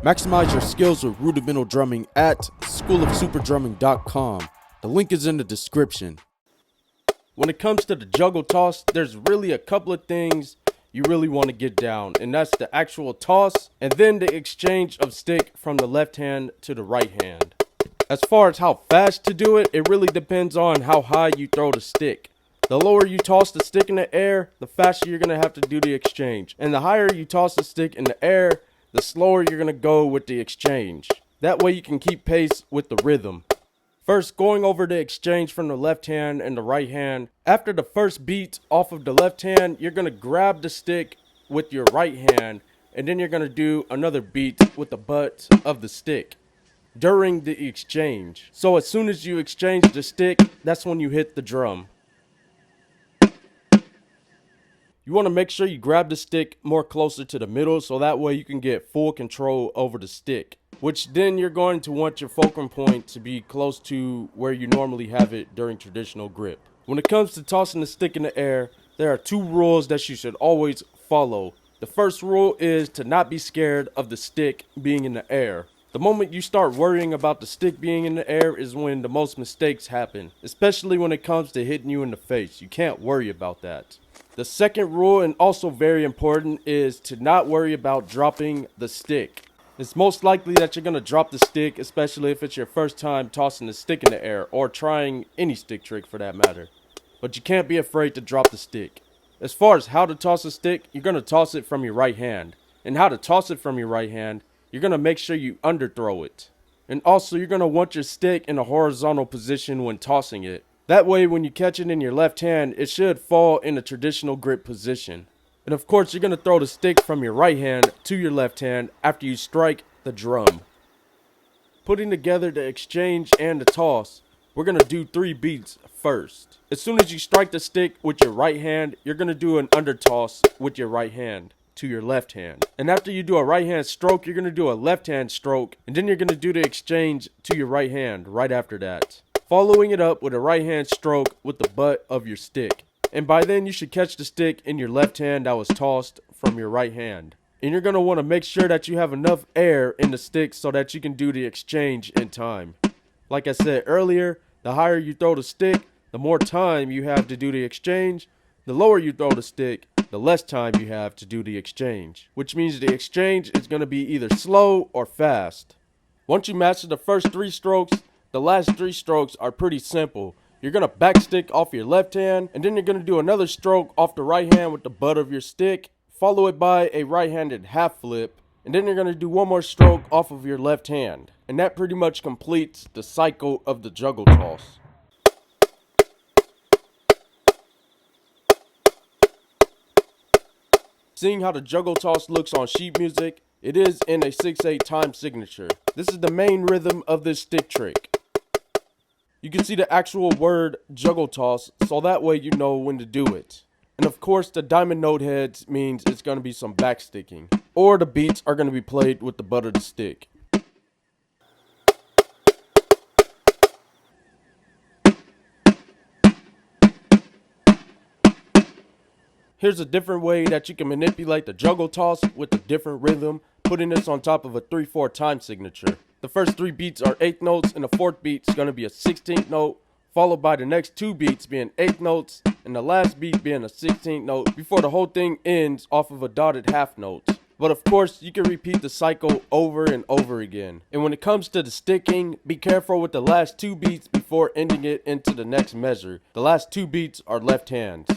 Maximize your skills with rudimental drumming at schoolofsuperdrumming.com. The link is in the description. When it comes to the juggle toss, there's really a couple of things you really want to get down, and that's the actual toss and then the exchange of stick from the left hand to the right hand. As far as how fast to do it, it really depends on how high you throw the stick. The lower you toss the stick in the air, the faster you're going to have to do the exchange. And the higher you toss the stick in the air, the slower you're going to go with the exchange. That way you can keep pace with the rhythm. First, going over the exchange from the left hand and the right hand. After the first beat off of the left hand, you're going to grab the stick with your right hand, and then you're going to do another beat with the butt of the stick during the exchange. So as soon as you exchange the stick, that's when you hit the drum. You want to make sure you grab the stick more closer to the middle so that way you can get full control over the stick, which then you're going to want your fulcrum point to be close to where you normally have it during traditional grip. When it comes to tossing the stick in the air, there are two rules that you should always follow. The first rule is to not be scared of the stick being in the air. The moment you start worrying about the stick being in the air is when the most mistakes happen, especially when it comes to hitting you in the face. You can't worry about that. The second rule, and also very important, is to not worry about dropping the stick. It's most likely that you're going to drop the stick, especially if it's your first time tossing the stick in the air or trying any stick trick for that matter. But you can't be afraid to drop the stick. As far as how to toss a stick, you're going to toss it from your right hand. And how to toss it from your right hand, you're going to make sure you underthrow it. And also, you're going to want your stick in a horizontal position when tossing it. That way, when you catch it in your left hand, it should fall in a traditional grip position. And of course, you're going to throw the stick from your right hand to your left hand after you strike the drum. Putting together the exchange and the toss, we're going to do 3 beats first. As soon as you strike the stick with your right hand, you're going to do an under toss with your right hand to your left hand. And after you do a right hand stroke, you're going to do a left hand stroke, and then you're going to do the exchange to your right hand right after that, following it up with a right hand stroke with the butt of your stick. And by then you should catch the stick in your left hand that was tossed from your right hand. And you're going to want to make sure that you have enough air in the stick so that you can do the exchange in time. Like I said earlier, the higher you throw the stick, the more time you have to do the exchange. The lower you throw the stick, the less time you have to do the exchange, which means the exchange is going to be either slow or fast. Once you master the first 3 strokes, the last 3 strokes are pretty simple. You're going to backstick off your left hand, and then you're going to do another stroke off the right hand with the butt of your stick, follow it by a right-handed half flip, and then you're going to do one more stroke off of your left hand. And that pretty much completes the cycle of the juggle toss. Seeing how the juggle toss looks on sheet music, it is in a 6/8 time signature. This is the main rhythm of this stick trick. You can see the actual word juggle toss, so that way you know when to do it. And of course, the diamond note heads means it's going to be some backsticking, or the beats are going to be played with the butt of the stick. Here's a different way that you can manipulate the juggle toss with a different rhythm, putting this on top of a 3/4 time signature. The first 3 beats are 8th notes, and the 4th beat is going to be a 16th note, followed by the next 2 beats being 8th notes, and the last beat being a 16th note, before the whole thing ends off of a dotted half note. But of course, you can repeat the cycle over and over again. And when it comes to the sticking, be careful with the last 2 beats before ending it into the next measure. The last 2 beats are left hands.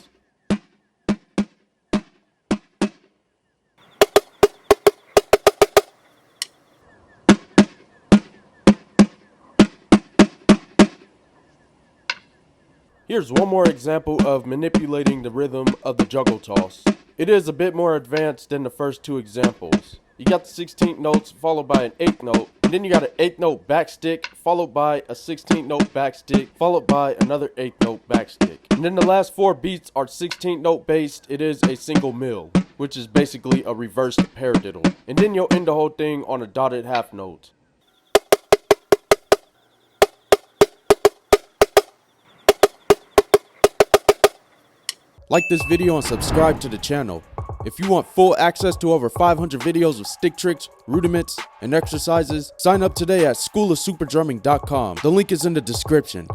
Here's one more example of manipulating the rhythm of the juggle toss. It is a bit more advanced than the first 2 examples. You got the 16th notes followed by an 8th note, and then you got an 8th note backstick followed by a 16th note backstick followed by another 8th note backstick. And then the last 4 beats are 16th note based. It is a single mill, which is basically a reversed paradiddle. And then you'll end the whole thing on a dotted half note. Like this video and subscribe to the channel. If you want full access to over 500 videos of stick tricks, rudiments, and exercises, sign up today at schoolofsuperdrumming.com. The link is in the description.